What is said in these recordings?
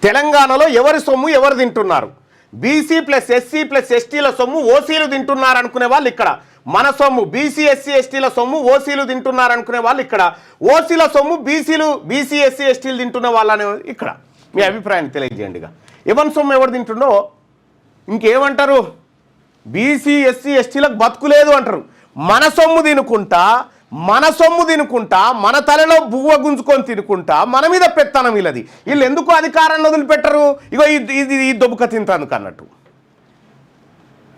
తెలంగాణలో ఎవరి సొమ్ము ఎవరు తింటున్నారు? బీసీ ప్లస్ ఎస్సీ ప్లస్ ఎస్టీల సొమ్ము ఓసీలు తింటున్నారు అనుకునే వాళ్ళు ఇక్కడ. మన సొమ్ము బీసీ ఎస్సీ ఎస్టీల సొమ్ము ఓసీలు తింటున్నారు అనుకునే వాళ్ళు ఇక్కడ. ఓసీల సొమ్ము బీసీ ఎస్సీ ఎస్టీలు తింటున్న వాళ్ళనే ఇక్కడ. మీ అభిప్రాయాన్ని తెలియజేయండిగా. ఎవరి సొమ్ము ఎవరు తింటుండో ఇంకేమంటారు? బీసీ ఎస్సీ ఎస్టీలకు బతుకులేదు అంటారు. మన సొమ్ము తినుకుంటా మన తలలో బువ్వ గుంజుకొని తినుకుంటా మన మీద పెత్తనం వీళ్ళది. వీళ్ళు ఎందుకు అధికారాన్ని వదిలిపెట్టరు? ఇగో ఇది దొబ్బక తింటాను అన్నట్టు,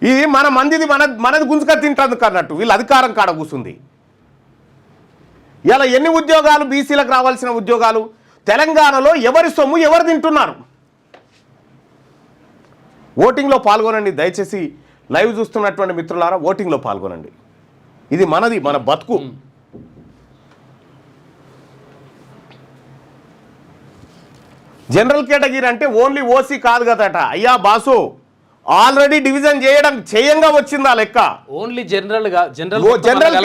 ఇది మన మందిది మనది గుంజుక తింటాను అన్నట్టు వీళ్ళు అధికారం కాడ కూర్చుంది. ఇలా ఎన్ని ఉద్యోగాలు బీసీలకు రావాల్సిన ఉద్యోగాలు తెలంగాణలో ఎవరి సొమ్ము ఎవరు తింటున్నారు? ఓటింగ్లో పాల్గొనండి దయచేసి. లైవ్ చూస్తున్నటువంటి మిత్రులారా ఓటింగ్లో పాల్గొనండి. ఇది మనది, మన బతుకు. జనరల్ కేటగిరీ అంటే ఓన్లీ ఓసీ కాదు కదట అయ్యా బాసు. ఆల్రెడీ డివిజన్ చేయంగా వచ్చింది ఆ లెక్క. ఓన్లీ జనరల్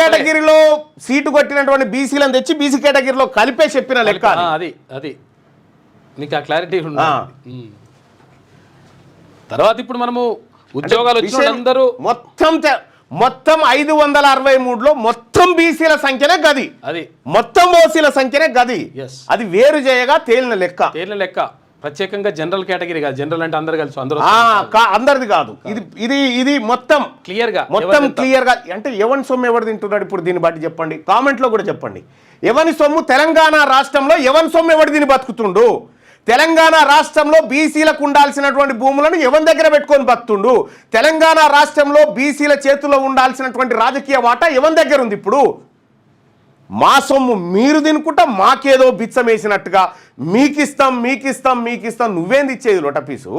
కేటగిరీలో సీటు కొట్టినటువంటి బీసీలను తెచ్చి బీసీ కేటగిరీలో కలిపే చెప్పిన లెక్క అది మీకు ఆ క్లారిటీ తర్వాత ఇప్పుడు మనము ఉద్యోగాలు వచ్చినందరూ మొత్తం 563లో మొత్తం బీసీల సంఖ్యనే గది, అది మొత్తం ఓసీల సంఖ్యనే గది. అది వేరు చేయగా తేలిన లెక్క. ప్రత్యేకంగా జనరల్ కేటగిరీ కాదు. జనరల్ అంటే అందరు కలిసి అందరిది కాదు. ఇది మొత్తం క్లియర్ గా అంటే ఎవరి సొమ్ము ఎవరు తింటున్నాడు ఇప్పుడు దీన్ని బట్టి చెప్పండి. కామెంట్ లో కూడా చెప్పండి. ఎవరి సొమ్ము తెలంగాణ రాష్ట్రంలో ఎవరి సొమ్ము ఎవరు దీన్ని బతుకుతుండు? తెలంగాణ రాష్ట్రంలో బీసీలకు ఉండాల్సినటువంటి భూములను ఎవరి దగ్గర పెట్టుకొని బతుకుతుండు? తెలంగాణ రాష్ట్రంలో బీసీల చేతుల్లో ఉండాల్సినటువంటి రాజకీయ వాటా ఎవరి దగ్గర ఉంది? ఇప్పుడు మా సొమ్ము మీరు తినుకుంటా మాకేదో బిచ్చం వేసినట్టుగా మీకిస్తాం. నువ్వేంది ఇచ్చేది లొటపీసు?